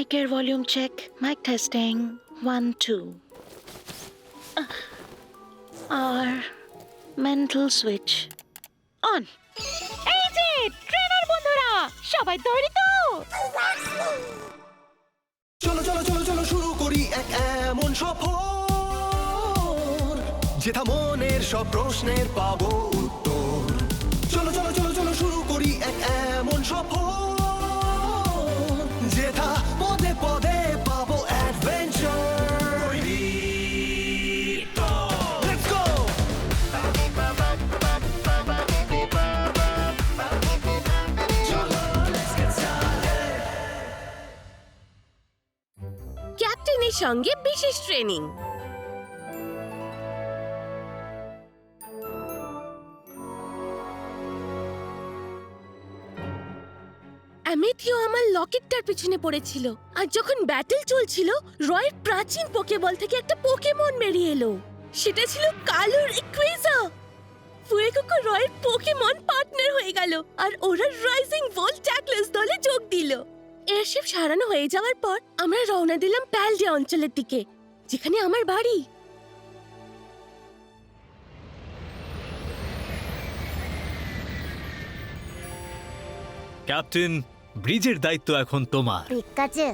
মাইকের volume check, mic testing 1 2 আর mental switch on. এই যে ট্রেনার বন্ধুরা, সবাই তৈরি তো? চলো চলো চলো চলো শুরু করি এক এমন সফর, যেথা মনের সব প্রশ্নের পাবো উত্তর। চলো চলো চলো চলো শুরু করি এক এমন সফর, যেথা পদে পদে পাবো অ্যাডভেঞ্চার। Let's go! চলো, let's get started. ক্যাপ্টেনের সঙ্গে বিশেষ ট্রেনিং। অ্যামেথিও আমার লকেটটার পিছনে পড়েছিল, আর যখন ব্যাটল চলছিল রয়ের প্রাচীন পোকেবল থেকে একটা পোকেমন বেরিয়ে এলো। সেটা ছিল কালো রেক্সা। ফুয়েকোকো রয়ের পোকেমন পার্টনার হয়ে গেল, আর ওরা রাইজিং ভোল্ট ট্যাকলার্স দলে যোগ দিল। এয়ারশিপ সারানো হয়ে যাওয়ার পর আমরা রওনা দিলাম প্যালডে অঞ্চলের দিকে, যেখানে আমার বাড়ি। ক্যাপ্টেন, ব্রিজের দায়িত্ব এখন তোমার। ঠিক আছে।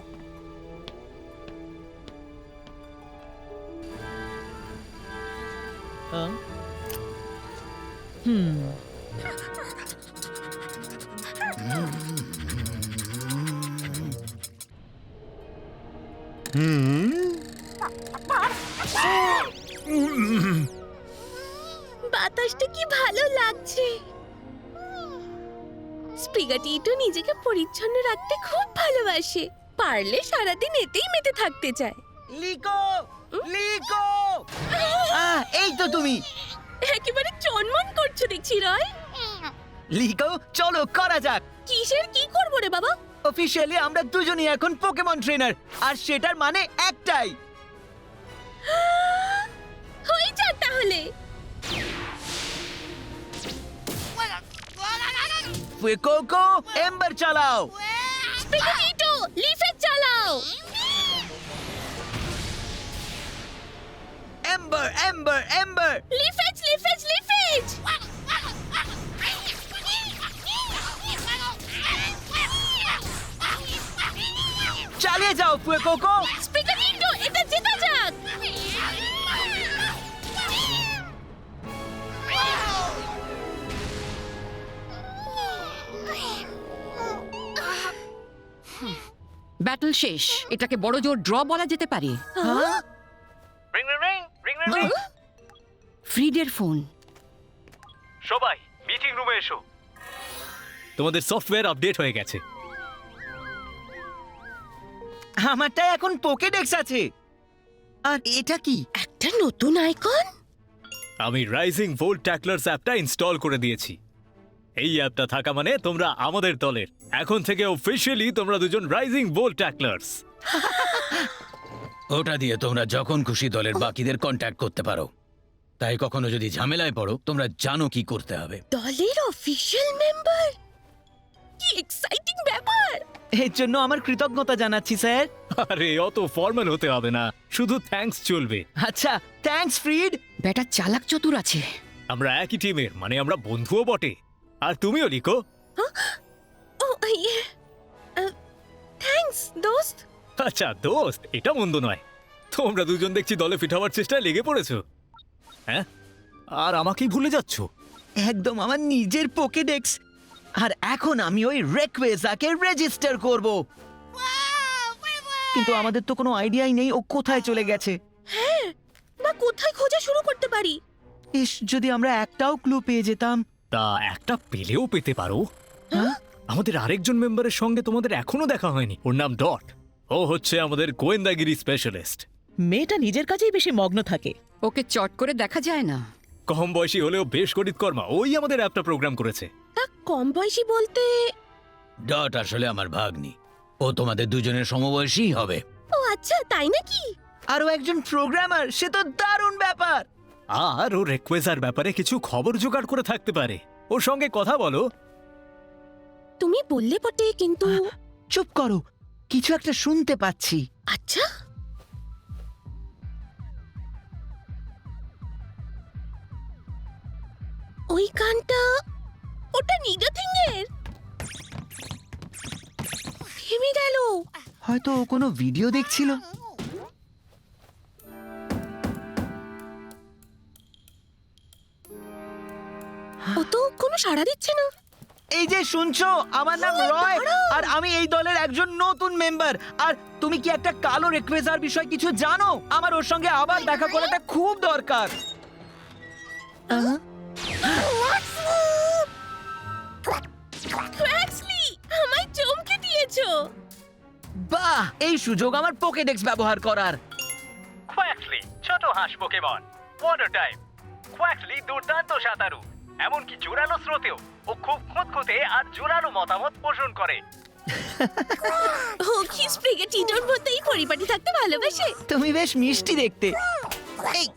বাতাসটা কি ভালো লাগছে। স্প্রিগাটিটো নিজেকে পরিচ্ছন্ন রাখতে খুব ভালোবাসে, পারলে সারাদিন এতেই মেতে থাকতে চায়। লিকো, লিকো, এই তো তুমি। একেবারে চনমন করছো দেখছি রয়। লিকো, চলো করা যাক। কিসের কি করবো রে বাবা? অফিশিয়ালি আমরা দুজনই এখন পোকেমন ট্রেনার, আর সেটার মানে একটাই। হয়ে যাক তাহলে। ফুয়েকোকো, এম্বার চালাও। স্প্রিগাটিটো, লিফেট চালাও। Ember, ember, ember. Leafage, leafage, leafage. চালিয়ে যাও ফুয়েকোকো। স্প্রিগাটিটো, এটা জেতা যাক। ব্যাটল শেষ। এটাকে বড় জোর ড্র বলা যেতে পারে। ফ্রিডের ফোন। সবাই মিটিং রুমে এসো। তোমাদের সফটওয়্যার আপডেট হয়ে গেছে। আমারটা এখন পোকেডেক্স আছে। আর এটা কি? একটা নতুন আইকন। আমি রাইজিং ভোল্ট ট্যাকলার্স অ্যাপটা ইনস্টল করে দিয়েছি। এই অ্যাপটা থাকা মানে তোমরা আমাদের দলের। এখন থেকে অফিশিয়ালি তোমরা দুজন রাইজিং ভোল্ট ট্যাকলার্স। ওটা দিয়ে তোমরা যখন খুশি দলের বাকিদের কন্ট্যাক্ট করতে পারো। তাই কখনো যদি ঝামেলায় পড়ো, তোমরা জানো কি করতে হবে। দলের অফিশিয়াল মেম্বার, কি এক্সাইটিং ব্যাপার। এর জন্য আমার কৃতজ্ঞতা জানাচ্ছি স্যার। আরে অত ফর্মাল হতে হবে না, শুধু থ্যাঙ্কস চলবে। আচ্ছা, থ্যাঙ্কস ফ্রিড। ব্যাটা চালাক চতুর আছে। আমরা একই টিমের, মানে আমরা বন্ধুও বটে। আর তুমিও লিখো। ও ইয়ে, থ্যাঙ্কস দোস্ত। আচ্ছা দোস্ত, এটা মন্দ নয়। তোমরা দুজন দেখছি দলে ফিট হওয়ার চেষ্টায় লেগে পড়েছো। হ্যাঁ, আর আমাকেই ভুলে যাচ্ছ। একদম আমার নিজের পোকেডেক্স। আর এখন আমি ওই রেকওয়েজাকে রেজিস্টার করব। কিন্তু আমাদের তো কোনো আইডিয়াই নেই ও কোথায় চলে গেছে। হ্যাঁ, না কোথায় খোঁজা শুরু করতে পারি। ইস, যদি আমরা একটাও ক্লু পেয়ে যেতাম। তা একটা পেলেও পেতে পারো। হ্যাঁ? আমাদের আরেকজন মেম্বারের সঙ্গে তোমাদের এখনো দেখা হয়নি। ওর নাম ডট। ও হচ্ছে আমাদের গোয়েন্দাগিরি স্পেশালিস্ট। মেয়েটা নিজের কাজেই বেশি মগ্ন থাকে। ওকে চট করে দেখা যায় না। কম বয়সী হলেও বেশ কর্মা। ওই আমাদের অ্যাপটা প্রোগ্রাম করেছে। তা কম বয়সী বলতে? ডট আসলে আমার ভাগ্নি। ও তোমাদের দুজনের সমবয়সী হবে। ও আচ্ছা, তাই নাকি? আরো একজন প্রোগ্রামার, সে তো দারুণ ব্যাপার। আর ও রেকওয়েজার ব্যাপারে কিছু খবর জোগাড় করে থাকতে পারে। ওর সঙ্গে কথা বলো। তুমি বললে বটে, কিন্তু চুপ করো। কিছু একটা শুনতে পাচ্ছি। আচ্ছা, ওই গানটা ওটা নিডাথিং এর। থেমে গেল। হয়তো ও কোনো ভিডিও দেখছিল। ও তো কোনো সাড়া দিচ্ছে না। এই যে শুনছো, আমার নাম রয়, আর আমি এই দলের একজন নতুন মেম্বার। আর তুমি কি একটা কালো রেকোয়েজার বিষয় কিছু জানো? আমার ওর সঙ্গে আবার দেখা করাটা খুব দরকার। ক্র্যাক্সলি, আমায় চমকে দিয়েছো। বাহ, এই সুযোগ আমার পোকেডেক্স ব্যবহার করার। কোয়াক্সলি ছোট হাঁস পোকেমন, ওয়াটার টাইপ। কোয়াক্সলি দুর্দান্ত সাঁতারু, এমনকি জোরালো স্রোতেও ও খুব খুঁতখুঁতে আর জোরালো মতামত পোষণ করে। ও কি স্প্রিগেটিটোর মতোই পরিপাটি থাকতে ভালোবাসে। তুমি বেশ মিষ্টি দেখতে। এই,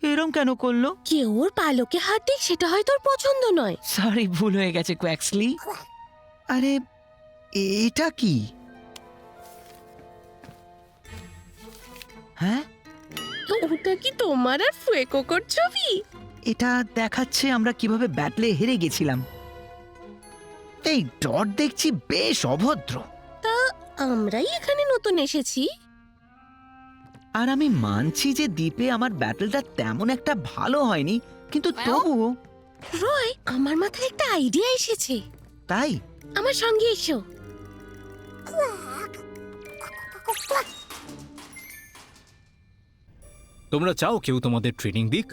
এরম কেন করলো? কেউ ওর পালকে হাত দিক, সেটা হয়তো ওর পছন্দ নয়। সরি, ভুল হয়ে গেছে কোয়াক্সলি। আরে এটা কি? হ্যাঁ, তো ওটা কি তোমার আর ফুয়েকোকোর ছবি? এটা দেখাচ্ছে আমরা কিভাবে ব্যাটলে হেরে গেছিলাম। এই ডট দেখছি বেশ অভদ্র। তা আমরাই এখানে নতুন এসেছি। আর আমি মানছি যে দ্বীপে আমার ব্যাটলটা তেমন একটা ভালো হয়নি, কিন্তু তবুও। রয়, আমার মাথায় একটা আইডিয়া এসেছে। তাই আমার সঙ্গে এসো। তোমরা চাও কেউ তোমাদের ট্রেনিং দিক?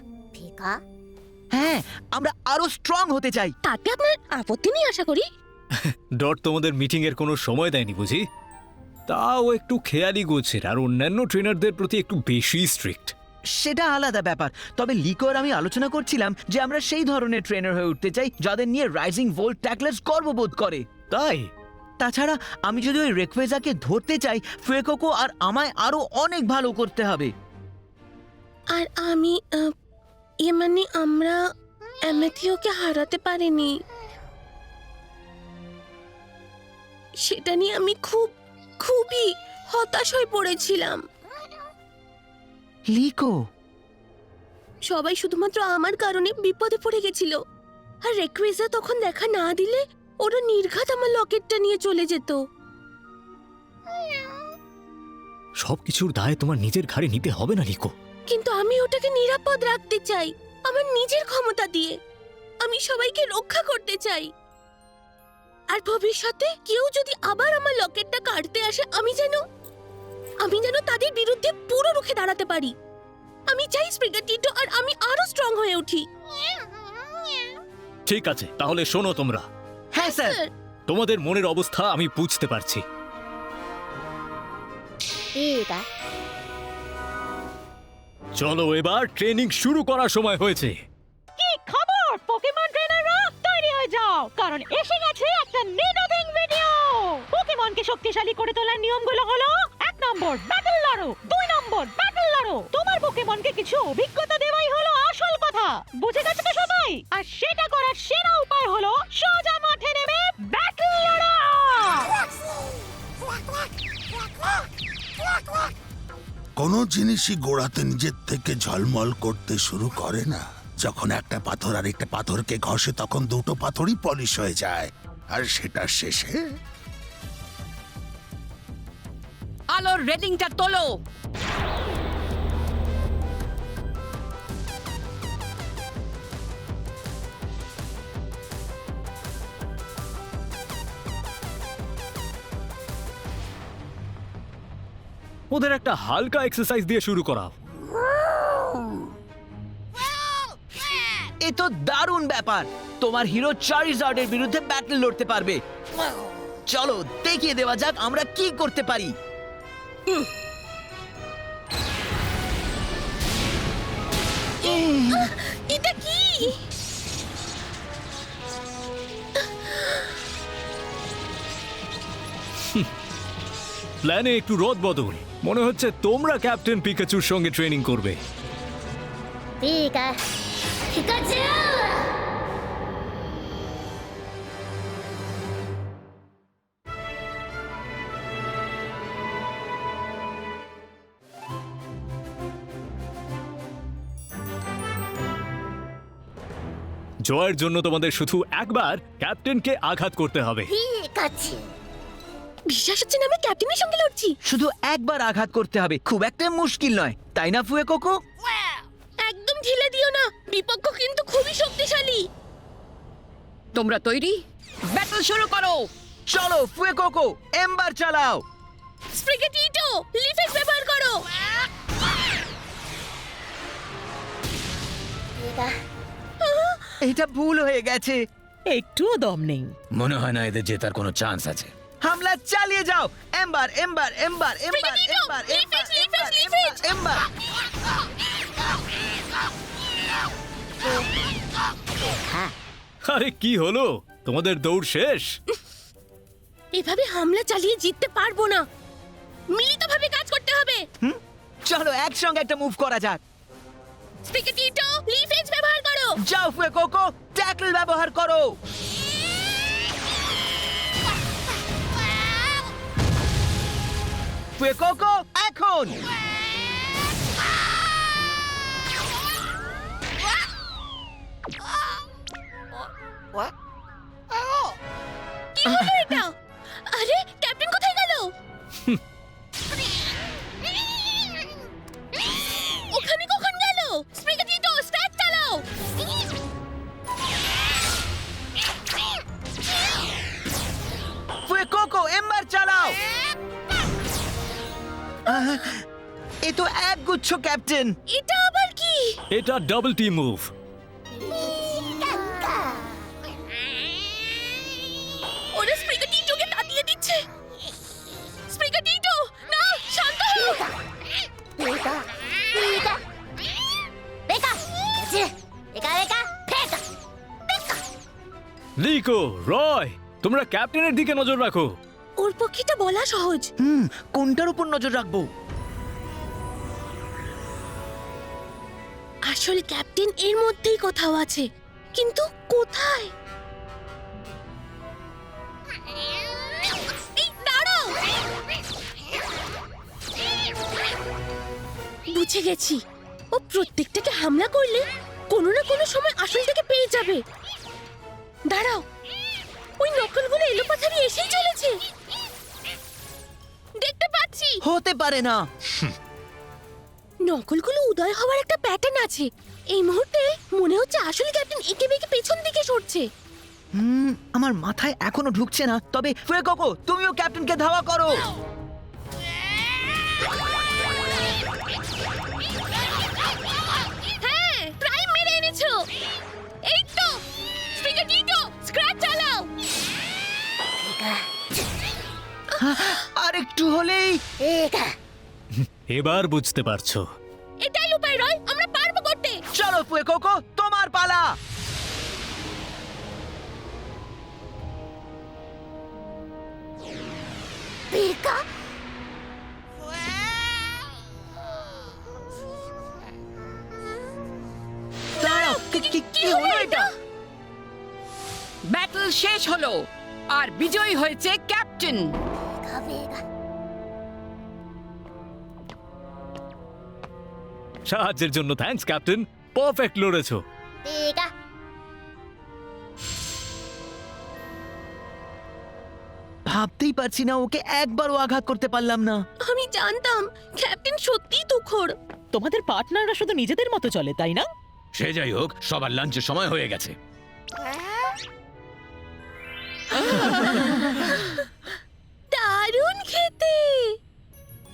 হ্যাঁ, আমরা আরো স্ট্রং হতে চাই। তাতে আপনার আপত্তি নেই আশা করি। ডট তোমাদের মিটিং এর কোনো সময় দেয়নি বুঝি? তাও একটু খেয়ালি গোছের, আর অন্যান্য ট্রেনারদের প্রতি একটু বেশি স্ট্রিক্ট। সেটা আলাদা ব্যাপার। তবে লিকো আর আমি আলোচনা করছিলাম যে আমরা সেই ধরনের ট্রেনার হয়ে উঠতে চাই যাদের নিয়ে রাইজিং ভোল্ট ট্যাকলার্স গর্ববোধ করে। তাই তাছাড়া আমি যদি ওই রেকোয়েজাকে ধরতে চাই, ফুয়েকোকো আর আমায় আরো অনেক ভালো করতে হবে। আর আমি মানে আমরা অ্যামেথিওকে হারাতে পারিনি, সেটা নিয়ে আমি খুবই হতাশ হয়ে পড়েছিলাম। লিকো, সবাই শুধুমাত্র আমার কারণে বিপদে পড়ে গেছিল। আর রেকোয়েজা তখন দেখা না দিলে ওরা নির্ঘাত আমার লকেটটা নিয়ে চলে যেত। সবকিছুর দায় তোমার নিজের ঘাড়ে নিতে হবে না লিকো। কিন্তু আমি ওটাকে নিরাপদ রাখতে চাই আমার নিজের ক্ষমতা দিয়ে। আমি সবাইকে রক্ষা করতে চাই। আর ভবিষ্যতে কেউ যদি আবার আমার লকেটটা কাটতে আসে, আমি যেন তাদের বিরুদ্ধে পুরো রুখে দাঁড়াতে পারি। আমি চাই স্প্রিগেটিটো আর আমি আরো স্ট্রং হয়ে উঠি। ঠিক আছে, তাহলে শোনো তোমরা। হ্যাঁ স্যার। তোমাদের মনের অবস্থা আমি বুঝতে পারছি। চলো এবার ট্রেনিং শুরু করার সময় হয়েছে। কি খবর পোকেমন ট্রেনাররা, তৈরি হয়ে যাও, কারণ এসে গেছে একটা নিডাথিং ভিডিও। পোকেমনকে শক্তিশালী করে তোলার নিয়মগুলো হলো: 1 নম্বর ব্যাটল লড়ো, 2 নম্বর ব্যাটল লড়ো। তোমার পোকেমনকে কিছু অভিজ্ঞতা দেওয়াই হলো আসল কথা, বুঝে গেছো তো সবাই? আর সেটা করার সেরা উপায় হলো সোজা মাঠে নেমে ব্যাটল লড়া। কোনো জিনিসই গোড়াতে নিজের থেকে ঝলমল করতে শুরু করে না। যখন একটা পাথর আর একটা পাথরকে ঘষে, তখন দুটো পাথরই পলিশ হয়ে যায়, আর সেটা শেষে আলোর রেটিংটা তোলো। ওদের একটা হালকা এক্সারসাইজ দিয়ে শুরু করাও। এ তো দারুণ ব্যাপার। তোমার হিরো চারিজার্ডের বিরুদ্ধে ব্যাটল লড়তে পারবে। চলো দেখিয়ে দেওয়া যাক আমরা কি করতে পারি। এটা কি? প্ল্যানে একটু রদ বদল। মনে হচ্ছে তোমরা ক্যাপ্টেন পিকাচুর সঙ্গে ট্রেনিং করবে। জয়ের জন্য তোমাদের শুধু একবার ক্যাপ্টেনকে আঘাত করতে হবে। বিশ্বাস হচ্ছে না আমি ক্যাপ্টেনের সঙ্গে লড়ছি। শুধু একবার আঘাত করতে হবে, খুব একটা মুশকিল নয়, তাই না ফুয়ে কোকো? একদম ঢিলে দিও না, বিপক্ষ কিন্তু খুবই শক্তিশালী। তোমরা তৈরি? ব্যাটল শুরু করো। চলো ফুয়ে কোকো, এম্বার চালাও। স্প্রিগেটিটো, লিফেজ ব্যবহার করো। এটা ভুল হয়ে গেছে। একটুও দম নেই। মনে হয় না এদের জেতার কোনো চান্স আছে। হামলা চালিয়ে যাও। Ember ember ember ember Frigatito, ember leafage, ember leafage, leafage. Ember. আরে কি হলো, তোমাদের দৌড় শেষ? এভাবে হামলা চালিয়ে জিততে পারবো না, মিলিতভাবে কাজ করতে হবে। চলো একসঙ্গে একটা মুভ করা যাক। স্প্রিগেটিটো, লিফেজ ব্যবহার করো। যাও ফুয়ে কোকো, ট্যাকল ব্যবহার করো। ফুয়ে কোকো, এখন। কি হলো এটা? আরে ক্যাপ্টেন কোথায় গেল? ওখানে কখন গেল? স্প্রিগেটিটো, স্টার্ট চালাও। ফুয়ে কোকো, এম্বার চালাও। এ তো এক গুচ্ছ ক্যাপ্টেন। এটা আবার কি? এটা ডাবল টিম মুভ। ওরা স্প্রিগেটিটোকে তাড়িয়ে দিচ্ছে। স্প্রিগেটিটো, না, শান্ত হও। লিকো, রয়, তোমরা ক্যাপ্টেনের দিকে নজর রাখো। ওর পক্ষে এটা বলা সহজ। কোনটার উপর নজর রাখবো? আসল ক্যাপ্টেন এর মধ্যেই কোথাও আছে, কিন্তু কোথায়? এই দাঁড়াও, বুঝে গেছি। ও প্রত্যেকটাকে হামলা করলে কোনো না কোনো সময় আসলটাকে পেয়ে যাবে। দাঁড়াও, ওই নকলগুলো এলোপাথারি এসেই চলেছে। দেখতে পাচ্ছি। হতে পারে না। নকলগুলো উদয় হওয়ার একটা প্যাটার্ন আছে। এই মুহূর্তে মনে হচ্ছে আসল ক্যাপ্টেন একে বেঁকে পেছন দিকে সরছে। আমার মাথায় এখনো ঢুকছে না। তবে ফুয়ে কোকো, তুমিও ক্যাপ্টেনকে ধাওয়া করো। হ্যাঁ, প্রাইম মেরে এনেছো। এই তো, স্প্রিগেটিটো, স্ক্র্যাচ চালাও। আর একটু হলেই। এবার বুঝতে পারছো। এটাই উপায় রয়, আমরা পারবো করতে। চলো ফুয়ে কোকো, তোমার পালা। দাঁড়াও, কি হলো এটা? ব্যাটল শেষ হলো আর বিজয়ী হয়েছে ক্যাপ্টেন। সাহায্যের জন্য থ্যাঙ্কস ক্যাপ্টেন, পারফেক্ট লড়েছো। ভাবতেই পারছি না, ওকে একবারও আঘাত করতে পারলাম না। আমি জানতাম ক্যাপ্টেন সত্যিই তুখোড়। তোমাদের পার্টনাররা শুধু নিজেদের মতো চলে, তাই না? সে যাই হোক, সবার লাঞ্চের সময় হয়ে গেছে। দারুণ খেতে।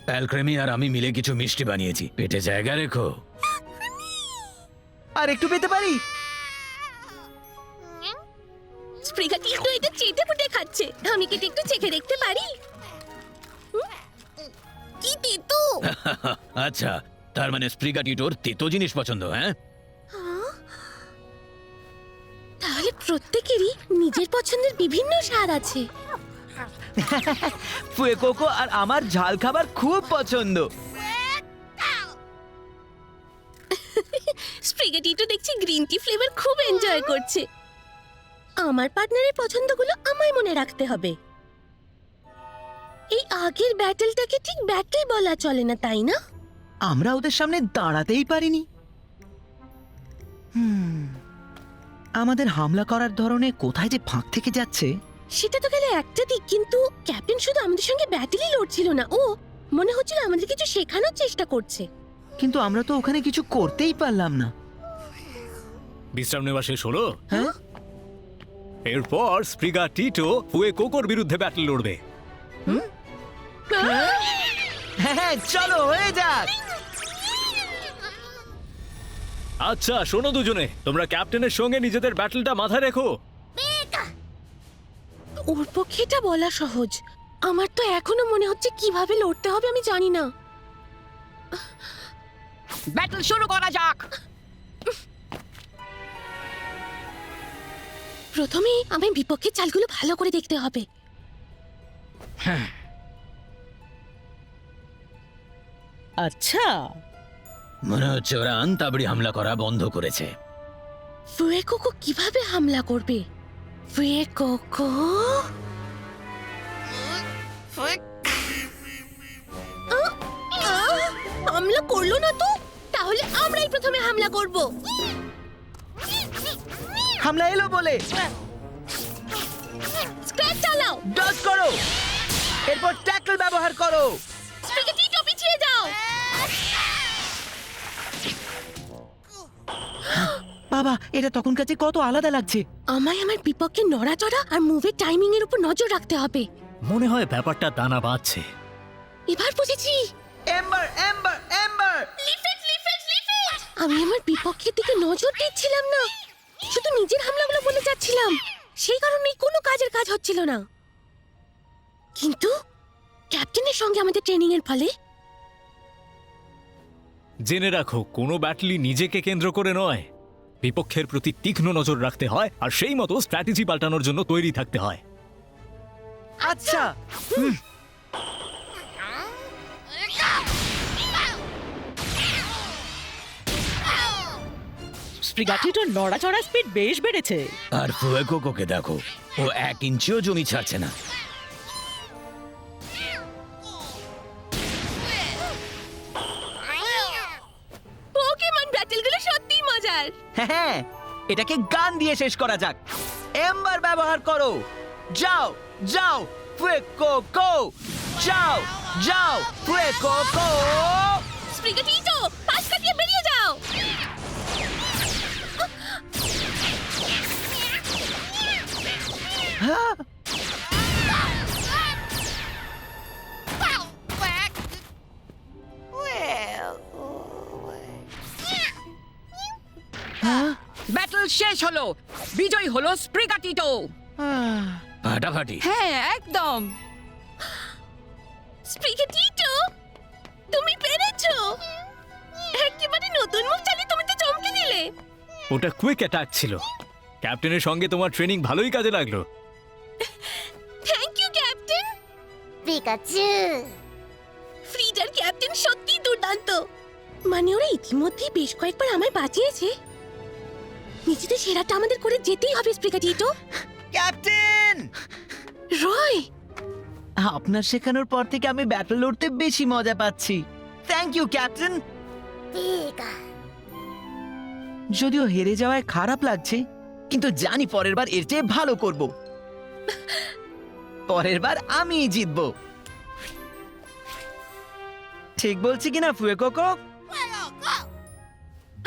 প্যালক্রেমি আর আমি মিলে কিছু মিষ্টি বানিয়েছি, পেটে জায়গা রেখো। আর একটু পেতে পারি? স্প্রিগেটিটো এটা চেটে পুটে খাচ্ছে। আমি কি একটু চেখে দেখতে পারি? কি তেতো। আচ্ছা, তার মানে স্প্রিগাটিটোর তেতো জিনিস পছন্দ, হ্যাঁ? তাহলে প্রত্যেকেরই নিজের পছন্দের বিভিন্ন স্বাদ আছে। ফুয়ে কোকো আর আমার ঝাল খাবার খুব পছন্দ। স্প্রিগেটিটো দেখছি গ্রিন টি ফ্লেভার খুব এনজয় করছে। আমার পার্টনারের পছন্দগুলো আমায় মনে রাখতে হবে। এই আগের ব্যাটলটাকে ঠিক ব্যাটল বলা চলে না, তাই না? আমরা ওদের সামনে দাঁড়াতেই পারিনি। আমাদের হামলা করার ধরনে কোথায় যে ফাঁক থেকে যাচ্ছে। সেটা তো গেলে একটা দিক, কিন্তু ক্যাপ্টেন শুধু আমাদের সঙ্গে ব্যাটেলই লড়ছিল না, ও মনে হচ্ছিল আমাদের কিছু শেখানোর চেষ্টা করছে। কিন্তু আমরা তো ওখানে কিছু করতেই পারলাম না। বিশ্রাম নেওয়া শেষ হলো? হ্যাঁ, এরপর স্প্রিগা টিটো ফুয়ে কোকোর বিরুদ্ধে ব্যাটল লড়বে। হ্যাঁ, চলো হয়ে যাক। আচ্ছা শোনো দুজনে, তোমরা ক্যাপ্টেনের সঙ্গে নিজেদের ব্যাটলটা মাথায় রেখো। ওর পক্ষে এটা বলা সহজ, আমার তো এখনো মনে হচ্ছে কিভাবে লড়তে হবে আমি জানি না। ব্যাটল শুরু করা যাক। প্রথমে আমি বিপক্ষের চালগুলো ভালো করে দেখতে হবে। আচ্ছা, মনে হচ্ছে ওরা আনতাবড়ি হামলা করা বন্ধ করেছে। ফুয়েকোকো কিভাবে হামলা করবে? ফুয়েকোকো হামলা করলো না তো, তাহলে আমরাই প্রথমে হামলা করব। হামলা এলো বলে স্ক্র্যাচ চালাও, ডজ করো, এরপর ট্যাকল ব্যবহার করো। স্পিগেটিটো পিছিয়ে যাও। বাবা, এটা তখন কাছে কত আলাদা লাগছে। আমায় আমার বিপক্ষে নড়াচড়া আর মুভের টাইমিং এর উপর নজর রাখতে হবে। মনে হয় ব্যাপারটা দানা বাঁধছে। এবার বুঝেছি। Ember ember ember. আমি আমার বিপক্ষের দিকে নজর দিচ্ছিলাম না, শুধু নিজের হামলাগুলো বলে যাচ্ছিলাম। সেই কারণেই কোনো কাজের কাজ হচ্ছিল না। কিন্তু ক্যাপ্টেনের সঙ্গে আমাদের ট্রেনিং এর ফলে জেনে রাখো, কোনো ব্যাটলই নিজেকে কেন্দ্র করে নয়। বিপক্ষের প্রতি তীক্ষ্ণ নজর রাখতে হয় আর সেই মতো স্ট্র্যাটেজি পাল্টানোর জন্য তৈরি থাকতে হয়। আচ্ছা, স্প্রিগাটিটোর নড়াচড়া স্পিড বেশ বেড়েছে। আর ফুয়ে কোকোকে দেখো, ও 1 ইঞ্চিও জমি ছাড়ছে না। পোকেমন ব্যাটেলগুলো সত্যিই মজার। হ্যাঁ, এটাকে গান দিয়ে শেষ করা যাক। এম্বার ব্যবহার করো। যাও যাও ফুয়েকোকো, যাও যাও ফুয়েকোকো। স্প্রিগেটিটো পাশ কাটিয়ে বেরিয়ে যাও। হ্যাঁ, হ্যাঁ, ব্যাটল শেষ হলো, বিজয় হলো স্প্রিগাটিটো। আহ, ফাটাফাটি। হ্যাঁ, একদম। স্প্রিগেটিটো তুমি পেরেছো। একেবারে নতুন মুভ চালিয়ে তুমি তো চমকে দিলে। ওটা কুইক অ্যাটাক ছিল। ক্যাপ্টেনের সঙ্গে তোমার ট্রেনিং ভালোই কাজে লাগলো। Thank you captain. পিকাচু। ফ্রিডার ক্যাপ্টেন সত্যি দুর্দান্ত। মানে ওরা ইতিমধ্যেই বেশ কয়েকবার আমায় বাঁচিয়েছে। নিজেদের সেরাটা আমাদের করে যেতেই হবে স্প্রিগেটিটো। ক্যাপ্টেন, রয়, আপনার শেখানোর পর থেকে আমি ব্যাটল লড়তে বেশি মজা পাচ্ছি। Thank you captain. পিকা। যদিও হেরে যাওয়ায় খারাপ লাগছে, কিন্তু জানি পরের বার এর চেয়ে ভালো করব। পরের বার আমিই জিতবো। ঠিক বলছি কিনা ফুয়েকোকো?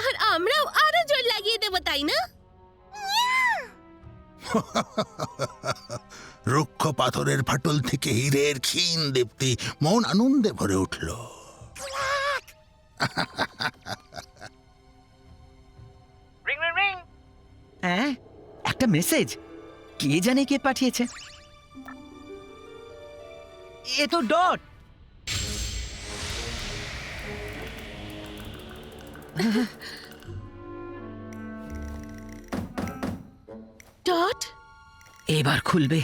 আর আমরাও আরো জোর লাগিয়ে দেব, তাই না? রুক্ষ পাথরের ফাটল থেকে হীরের ক্ষীণ দীপ্তি মন আনন্দে ভরে উঠল। Ring ring ring. হ্যাঁ, একটা মেসেজ। কে জানে কে পাঠিয়েছে? এ তো ডট। ডট, এবার খুলবে।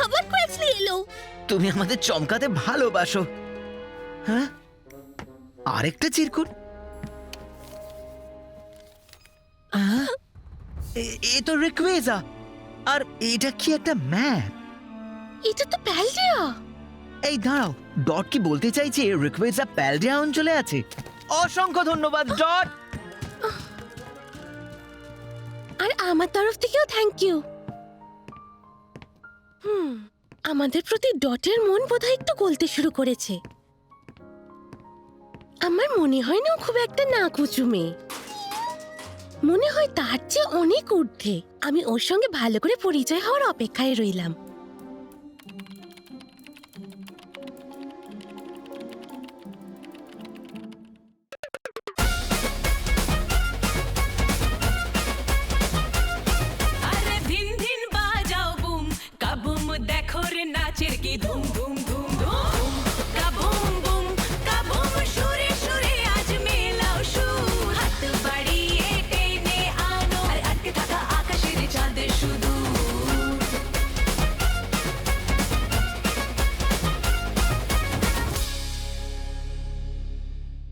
আবার কোয়েক্সলি এলো। তুমি আমাদের চমকাতে ভালোবাসো। হ্যাঁ, আরেকটা চিরকুট। হ্যাঁ, এ তো রিকোয়েজা। আর এটা কি একটা ম্যাপ? এটা তো প্যালডিয়া। এই দাঁড়াও, ডট কি বলতে চাইছে রিকোয়েজা প্যালডিয়া অঞ্চলে আছে? অসংখ্য ধন্যবাদ ডট। আর আমার তরফ থেকেও থ্যাংক ইউ। আমাদের প্রতি ডটের মন বোধহয় একটু গলতে শুরু করেছে। আমার মনে হয় না ও খুব একটা নাকুচু মেয়ে, মনে হয় তার চেয়ে অনেক ঊর্ধ্বে। আমি ওর সঙ্গে ভালো করে পরিচয় হওয়ার অপেক্ষায় রইলাম।